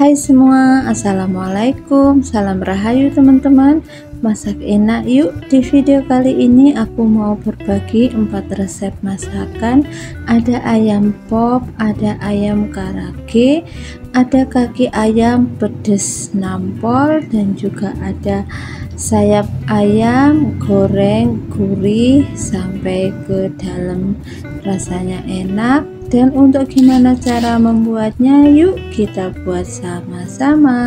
Hai semua, assalamualaikum, salam rahayu teman-teman. Masak enak yuk. Di video kali ini aku mau berbagi 4 resep masakan. Ada ayam pop, ada ayam karage, ada kaki ayam pedes nampol, dan juga ada sayap ayam goreng gurih sampai ke dalam, rasanya enak. Dan untuk gimana cara membuatnya, yuk kita buat sama-sama.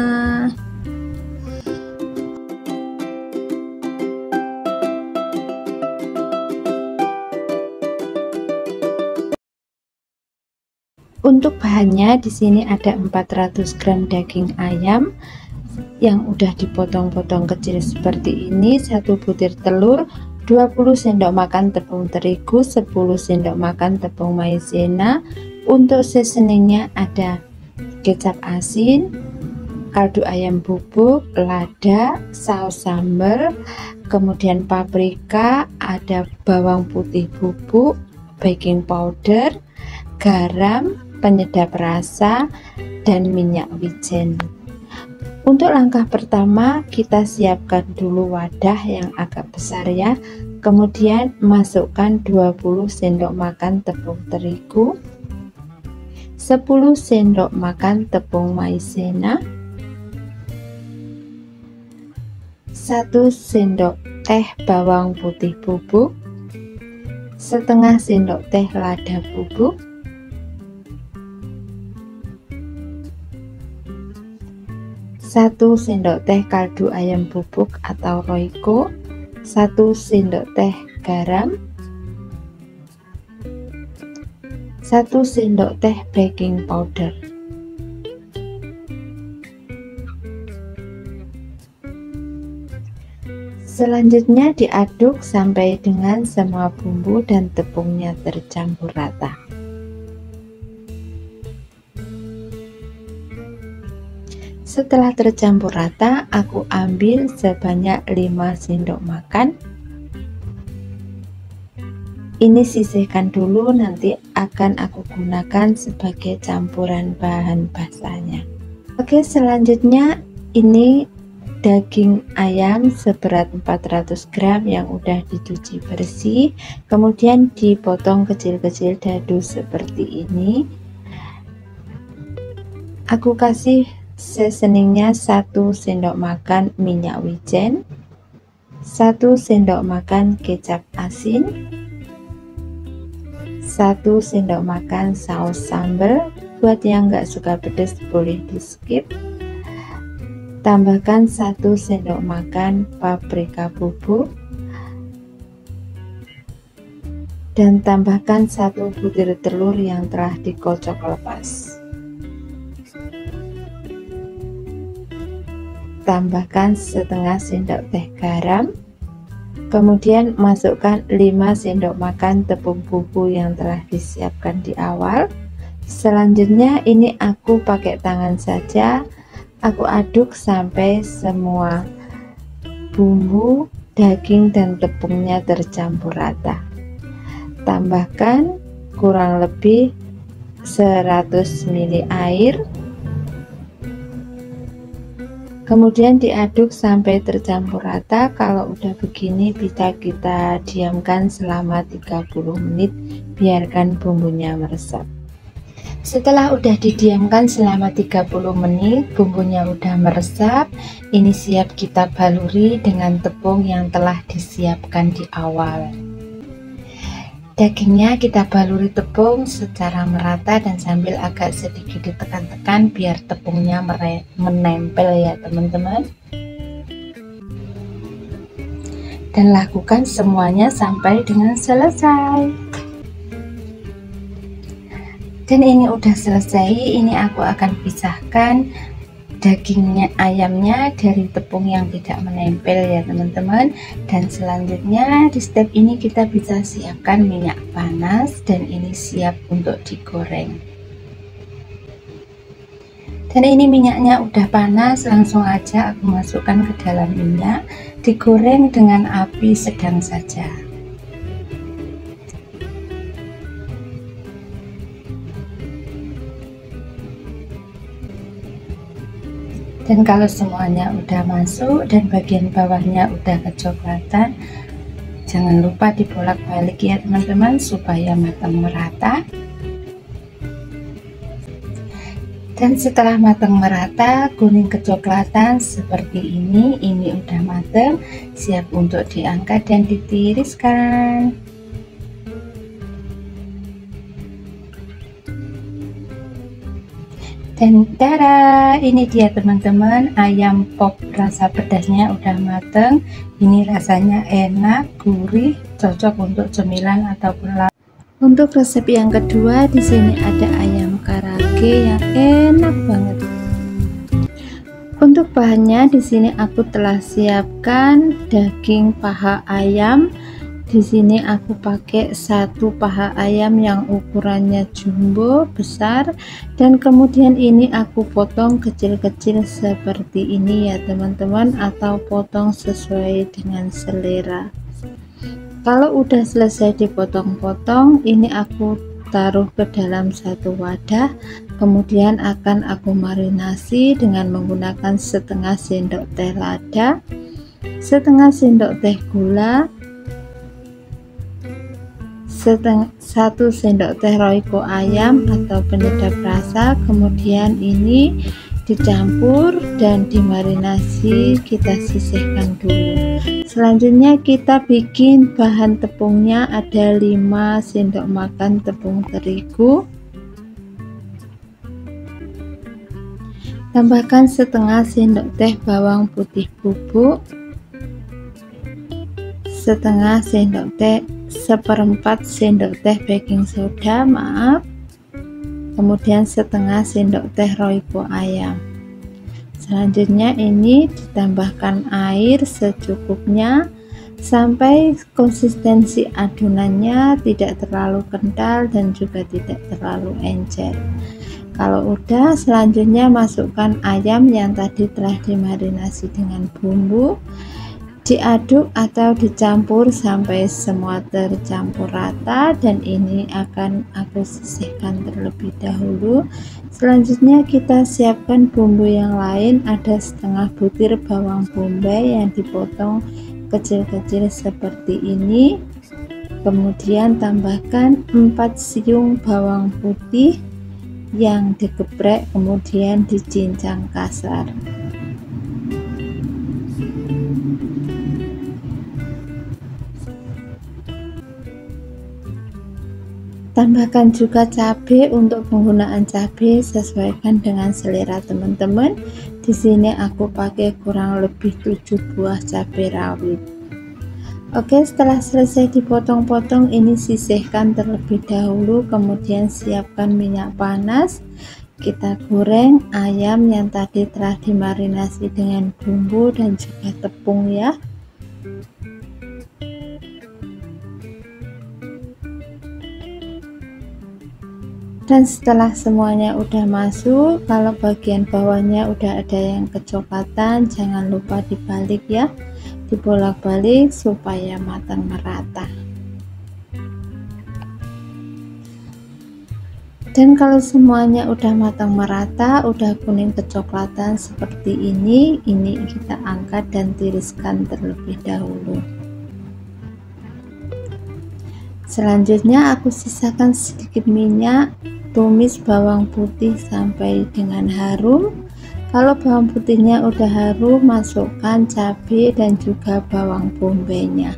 Untuk bahannya di sini ada 400 gram daging ayam yang udah dipotong-potong kecil seperti ini, 1 butir telur, 20 sendok makan tepung terigu, 10 sendok makan tepung maizena. Untuk seasoningnya ada kecap asin, kaldu ayam bubuk, lada, saus sambal, kemudian paprika, ada bawang putih bubuk, baking powder, garam, penyedap rasa, dan minyak wijen. Untuk langkah pertama, kita siapkan dulu wadah yang agak besar ya. Kemudian masukkan 20 sendok makan tepung terigu, 10 sendok makan tepung maizena, 1 sendok teh bawang putih bubuk, setengah sendok teh lada bubuk, 1 sendok teh kaldu ayam bubuk atau royco, 1 sendok teh garam, 1 sendok teh baking powder. Selanjutnya diaduk sampai dengan semua bumbu dan tepungnya tercampur rata. Setelah tercampur rata, aku ambil sebanyak 5 sendok makan. Ini sisihkan dulu, nanti akan aku gunakan sebagai campuran bahan basahnya. Oke, selanjutnya ini daging ayam seberat 400 gram yang udah dicuci bersih, kemudian dipotong kecil-kecil dadu seperti ini. Aku kasih seasoningnya 1 sendok makan minyak wijen, 1 sendok makan kecap asin, 1 sendok makan saus sambal. Buat yang nggak suka pedas boleh di skip. Tambahkan 1 sendok makan paprika bubuk, dan tambahkan 1 butir telur yang telah dikocok lepas. Tambahkan setengah sendok teh garam, kemudian masukkan 5 sendok makan tepung bumbu yang telah disiapkan di awal. Selanjutnya ini aku pakai tangan saja, aku aduk sampai semua bumbu, daging, dan tepungnya tercampur rata. Tambahkan kurang lebih 100 ml air, kemudian diaduk sampai tercampur rata. Kalau udah begini bisa kita diamkan selama 30 menit, biarkan bumbunya meresap. Setelah udah didiamkan selama 30 menit, bumbunya udah meresap. Ini siap kita baluri dengan tepung yang telah disiapkan di awal. Dagingnya kita baluri tepung secara merata dan sambil agak sedikit ditekan-tekan biar tepungnya menempel ya teman-teman. Dan lakukan semuanya sampai dengan selesai. Dan ini udah selesai. Ini aku akan pisahkan dagingnya ayamnya dari tepung yang tidak menempel ya teman-teman. Dan selanjutnya di step ini kita bisa siapkan minyak panas, dan ini siap untuk digoreng. Dan ini minyaknya udah panas, langsung aja aku masukkan ke dalam minyak, digoreng dengan api sedang saja. Dan kalau semuanya udah masuk dan bagian bawahnya udah kecoklatan, jangan lupa dibolak-balik ya teman-teman supaya matang merata. Dan setelah matang merata, kuning kecoklatan seperti ini udah matang, siap untuk diangkat dan ditiriskan. Dan tada, ini dia teman-teman, ayam pop rasa pedasnya udah mateng. Ini rasanya enak, gurih, cocok untuk cemilan ataupun lauk. Untuk resep yang kedua, di sini ada ayam karage yang enak banget. Untuk bahannya di sini aku telah siapkan daging paha ayam. Di sini aku pakai satu paha ayam yang ukurannya jumbo besar, dan kemudian ini aku potong kecil-kecil seperti ini ya teman-teman, atau potong sesuai dengan selera. Kalau udah selesai dipotong-potong, ini aku taruh ke dalam satu wadah, kemudian akan aku marinasi dengan menggunakan setengah sendok teh lada, setengah sendok teh gula, satu sendok teh royco ayam atau penyedap rasa. Kemudian ini dicampur dan dimarinasi, kita sisihkan dulu. Selanjutnya kita bikin bahan tepungnya, ada 5 sendok makan tepung terigu, tambahkan setengah sendok teh bawang putih bubuk, setengah sendok teh, seperempat sendok teh baking soda, kemudian setengah sendok teh royco ayam. Selanjutnya ini ditambahkan air secukupnya sampai konsistensi adonannya tidak terlalu kental dan juga tidak terlalu encer. Kalau udah, selanjutnya masukkan ayam yang tadi telah dimarinasi dengan bumbu, diaduk atau dicampur sampai semua tercampur rata, dan ini akan aku sisihkan terlebih dahulu. Selanjutnya kita siapkan bumbu yang lain, ada setengah butir bawang bombay yang dipotong kecil-kecil seperti ini, kemudian tambahkan 4 siung bawang putih yang digeprek kemudian dicincang kasar. Tambahkan juga cabai. Untuk penggunaan cabai sesuaikan dengan selera teman-teman. Di sini aku pakai kurang lebih 7 buah cabai rawit. Oke, setelah selesai dipotong-potong, ini sisihkan terlebih dahulu, kemudian siapkan minyak panas. Kita goreng ayam yang tadi telah dimarinasi dengan bumbu dan juga tepung ya. Dan setelah semuanya udah masuk, kalau bagian bawahnya udah ada yang kecoklatan, jangan lupa dibalik ya, dibolak-balik supaya matang merata. Dan kalau semuanya udah matang merata, udah kuning kecoklatan seperti ini kita angkat dan tiriskan terlebih dahulu. Selanjutnya aku sisakan sedikit minyak, tumis bawang putih sampai dengan harum. Kalau bawang putihnya udah harum, masukkan cabai dan juga bawang bombaynya.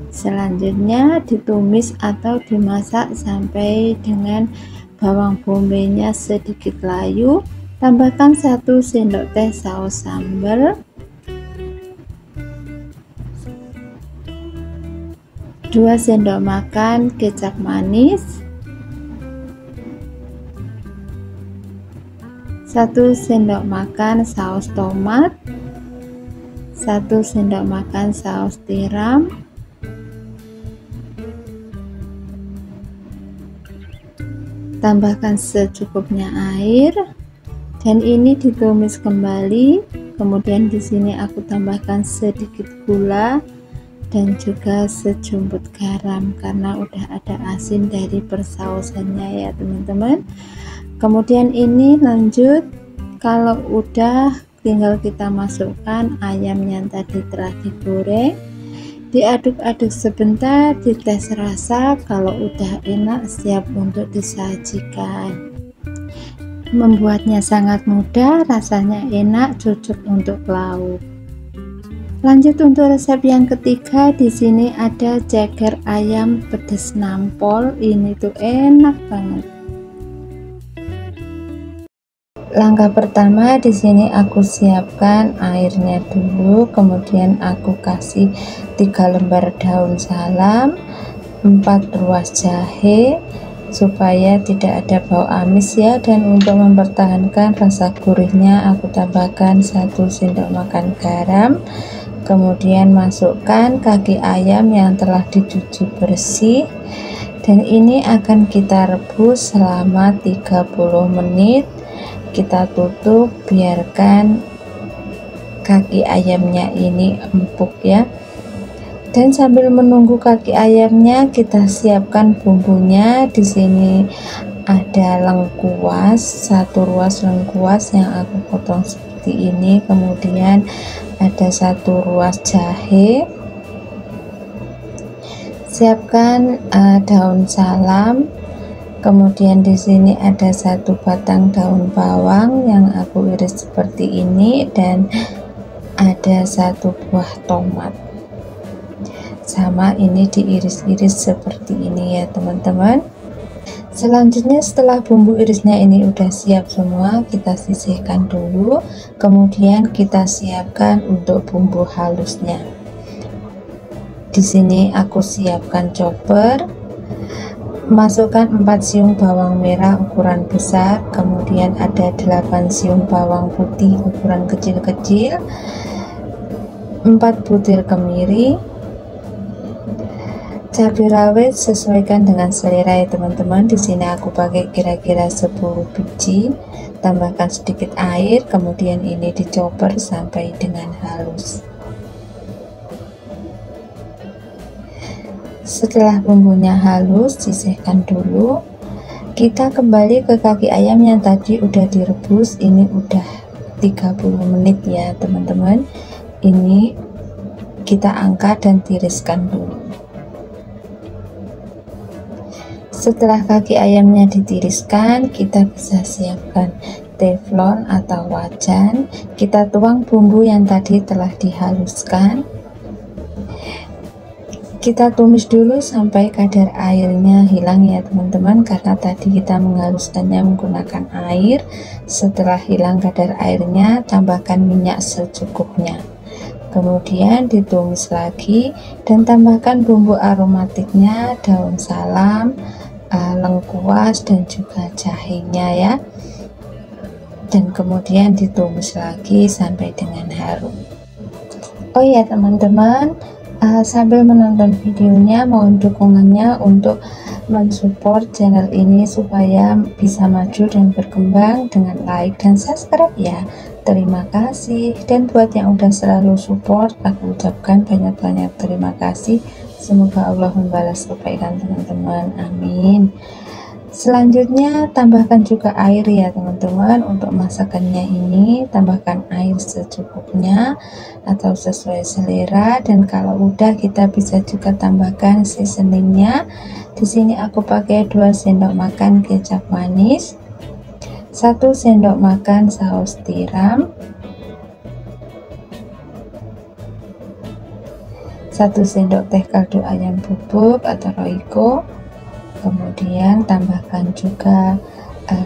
Selanjutnya ditumis atau dimasak sampai dengan bawang bombaynya sedikit layu. Tambahkan 1 sendok teh saus sambal, 2 sendok makan kecap manis, 1 sendok makan saus tomat, 1 sendok makan saus tiram, tambahkan secukupnya air, dan ini ditumis kembali. Kemudian di sini aku tambahkan sedikit gula dan juga sejumput garam karena udah ada asin dari persausannya ya teman-teman. Kemudian ini lanjut, kalau udah tinggal kita masukkan ayam yang tadi telah digoreng, diaduk-aduk sebentar, dites rasa. Kalau udah enak siap untuk disajikan. Membuatnya sangat mudah, rasanya enak, cocok untuk lauk. Lanjut untuk resep yang ketiga. Di sini ada ceker ayam pedas nampol. Ini tuh enak banget. Langkah pertama, di sini aku siapkan airnya dulu, kemudian aku kasih 3 lembar daun salam, 4 ruas jahe supaya tidak ada bau amis ya, dan untuk mempertahankan rasa gurihnya aku tambahkan 1 sendok makan garam. Kemudian masukkan kaki ayam yang telah dicuci bersih, dan ini akan kita rebus selama 30 menit. Kita tutup, biarkan kaki ayamnya ini empuk ya. Dan sambil menunggu kaki ayamnya, kita siapkan bumbunya. Di sini ada lengkuas, 1 ruas lengkuas yang aku potong seperti ini. Kemudian ada 1 ruas jahe. Siapkan daun salam. Kemudian di sini ada 1 batang daun bawang yang aku iris seperti ini, dan ada 1 buah tomat. Sama ini diiris-iris seperti ini ya teman-teman. Selanjutnya setelah bumbu irisnya ini udah siap semua, kita sisihkan dulu. Kemudian kita siapkan untuk bumbu halusnya. Di sini aku siapkan chopper. Masukkan 4 siung bawang merah ukuran besar, kemudian ada 8 siung bawang putih ukuran kecil-kecil, 4 butir kemiri, cabai rawit sesuaikan dengan selera ya teman-teman. Di sini aku pakai kira-kira 10 biji. Tambahkan sedikit air, kemudian ini dicoper sampai dengan halus. Setelah bumbunya halus, sisihkan dulu. Kita kembali ke kaki ayam yang tadi udah direbus. Ini udah 30 menit ya teman-teman. Ini kita angkat dan tiriskan dulu. Setelah kaki ayamnya ditiriskan, kita bisa siapkan teflon atau wajan. Kita tuang bumbu yang tadi telah dihaluskan. Kita tumis dulu sampai kadar airnya hilang ya teman-teman, karena tadi kita menghaluskannya menggunakan air. Setelah hilang kadar airnya, tambahkan minyak secukupnya. Kemudian ditumis lagi dan tambahkan bumbu aromatiknya, daun salam, lengkuas, dan juga jahenya ya. Dan kemudian ditumis lagi sampai dengan harum. Oh ya teman-teman, sambil menonton videonya, mohon dukungannya untuk mensupport channel ini supaya bisa maju dan berkembang dengan like dan subscribe ya. Terima kasih. Dan buat yang udah selalu support, aku ucapkan banyak-banyak terima kasih. Semoga Allah membalas kebaikan teman-teman, amin. Selanjutnya tambahkan juga air ya teman-teman. Untuk masakannya ini tambahkan air secukupnya atau sesuai selera, dan kalau udah kita bisa juga tambahkan seasoningnya. Di sini aku pakai 2 sendok makan kecap manis, 1 sendok makan saus tiram, 1 sendok teh kaldu ayam bubuk atau roiko. Kemudian tambahkan juga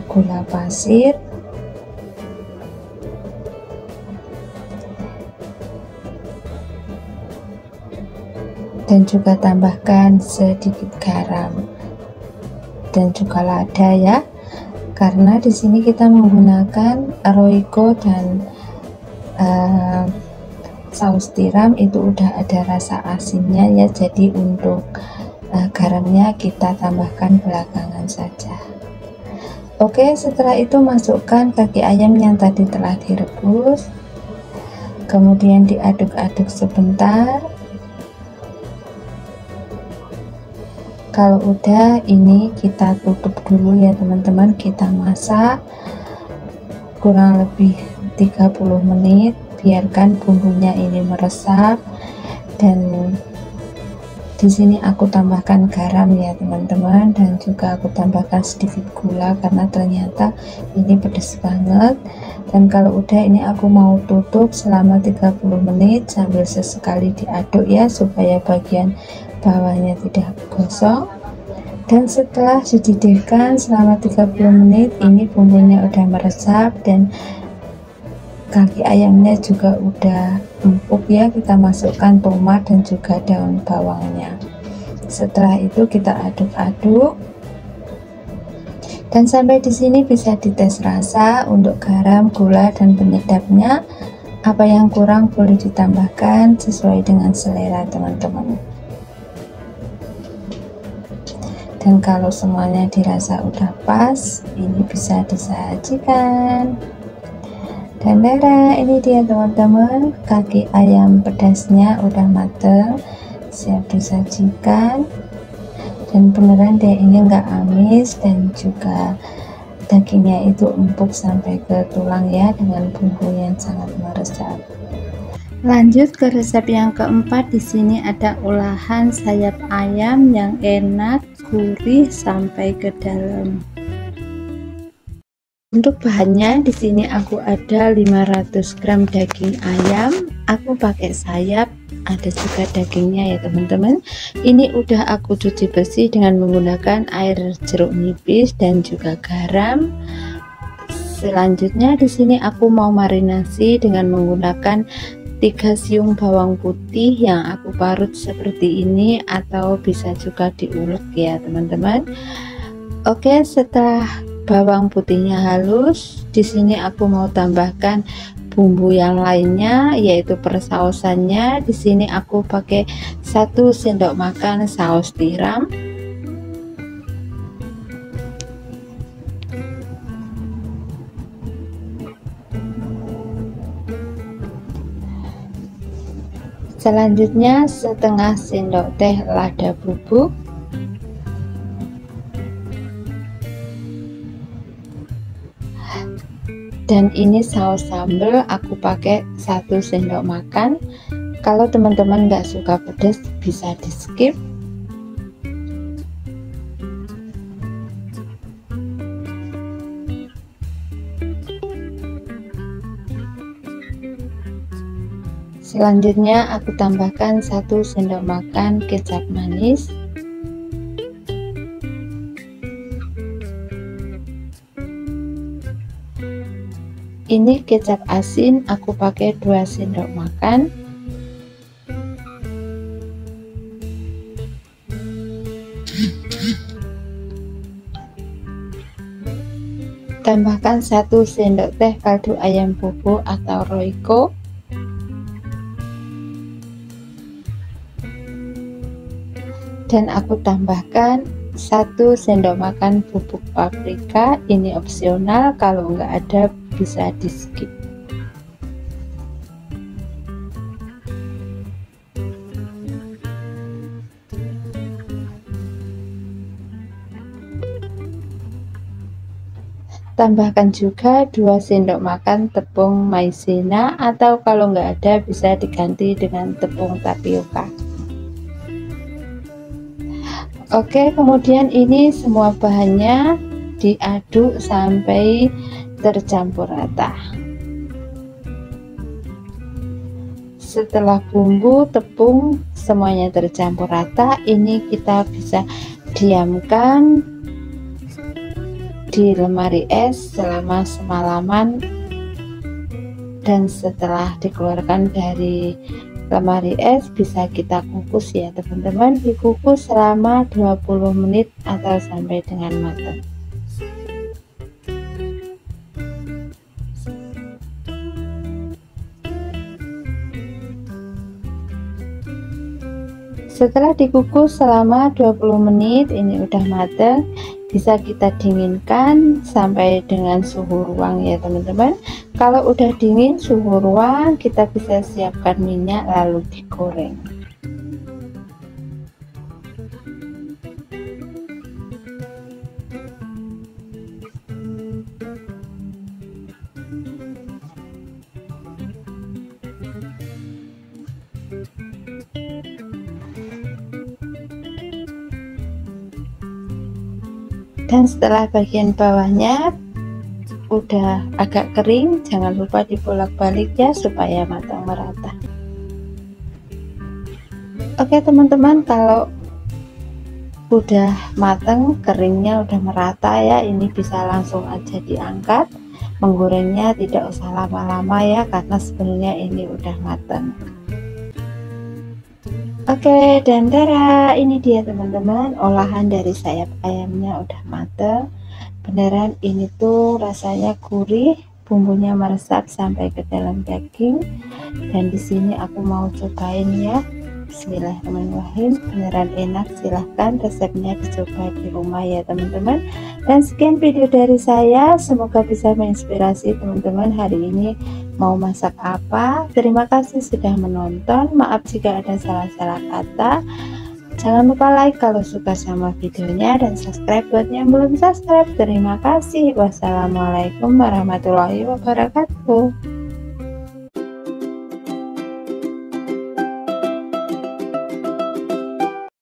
gula pasir, dan juga tambahkan sedikit garam dan juga lada ya, karena di sini kita menggunakan roiko dan saus tiram itu udah ada rasa asinnya ya, jadi untuk garamnya kita tambahkan belakangan saja. Oke, setelah itu masukkan kaki ayam yang tadi telah direbus, kemudian diaduk-aduk sebentar. Kalau udah, ini kita tutup dulu ya teman-teman. Kita masak kurang lebih 30 menit. Biarkan bumbunya ini meresap, dan di sini aku tambahkan garam ya teman-teman, dan juga aku tambahkan sedikit gula karena ternyata ini pedas banget. Dan kalau udah ini aku mau tutup selama 30 menit sambil sesekali diaduk ya, supaya bagian bawahnya tidak gosong. Dan setelah dididihkan selama 30 menit, ini bumbunya udah meresap dan kaki ayamnya juga udah empuk ya. Kita masukkan tomat dan juga daun bawangnya. Setelah itu kita aduk-aduk, dan sampai di sini bisa dites rasa untuk garam, gula, dan penyedapnya. Apa yang kurang boleh ditambahkan sesuai dengan selera teman-teman. Dan kalau semuanya dirasa udah pas, ini bisa disajikan. Dan ini dia teman-teman, kaki ayam pedasnya udah mateng, siap disajikan. Dan beneran deh, ini enggak amis, dan juga dagingnya itu empuk sampai ke tulang ya, dengan bumbu yang sangat meresap. Lanjut ke resep yang keempat. Di sini ada olahan sayap ayam yang enak, gurih sampai ke dalam. Untuk bahannya di sini aku ada 500 gram daging ayam. Aku pakai sayap, ada juga dagingnya ya teman-teman. Ini udah aku cuci bersih dengan menggunakan air jeruk nipis dan juga garam. Selanjutnya di sini aku mau marinasi dengan menggunakan 3 siung bawang putih yang aku parut seperti ini, atau bisa juga diulek ya teman-teman. Oke, setelah bawang putihnya halus, di sini aku mau tambahkan bumbu yang lainnya, yaitu persausannya. Di sini aku pakai 1 sendok makan saus tiram, selanjutnya setengah sendok teh lada bubuk, dan ini saus sambal aku pakai 1 sendok makan. Kalau teman-teman nggak suka pedas bisa di skip. Selanjutnya aku tambahkan 1 sendok makan kecap manis, ini kecap asin aku pakai 2 sendok makan, tambahkan 1 sendok teh kaldu ayam bubuk atau Royco, dan aku tambahkan 1 sendok makan bubuk paprika. Ini opsional, kalau nggak ada bisa di skip. Tambahkan juga 2 sendok makan tepung maizena, atau kalau nggak ada bisa diganti dengan tepung tapioka. Oke, kemudian ini semua bahannya diaduk sampai tercampur rata. Setelah bumbu tepung semuanya tercampur rata, ini kita bisa diamkan di lemari es selama semalaman, dan setelah dikeluarkan dari lemari es bisa kita kukus ya teman-teman. Dikukus selama 20 menit atau sampai dengan matang. Setelah dikukus selama 20 menit, ini udah matang. Bisa kita dinginkan sampai dengan suhu ruang ya teman-teman. Kalau udah dingin suhu ruang, kita bisa siapkan minyak lalu digoreng. Dan setelah bagian bawahnya udah agak kering, jangan lupa dibolak-balik ya supaya matang merata. Oke teman-teman, kalau udah matang, keringnya udah merata ya, ini bisa langsung aja diangkat. Menggorengnya tidak usah lama-lama ya, karena sebenarnya ini udah matang. Oke, dan tada, ini dia teman-teman, olahan dari sayap ayamnya udah matang. Beneran ini tuh rasanya gurih, bumbunya meresap sampai ke dalam daging. Dan di sini aku mau cobain ya. Bismillahirrahmanirrahim, beneran enak, silahkan resepnya dicoba di rumah ya teman-teman. Dan sekian video dari saya, semoga bisa menginspirasi teman-teman hari ini mau masak apa. Terima kasih sudah menonton, maaf jika ada salah-salah kata. Jangan lupa like kalau suka sama videonya dan subscribe buat yang belum subscribe. Terima kasih. Wassalamualaikum warahmatullahi wabarakatuh.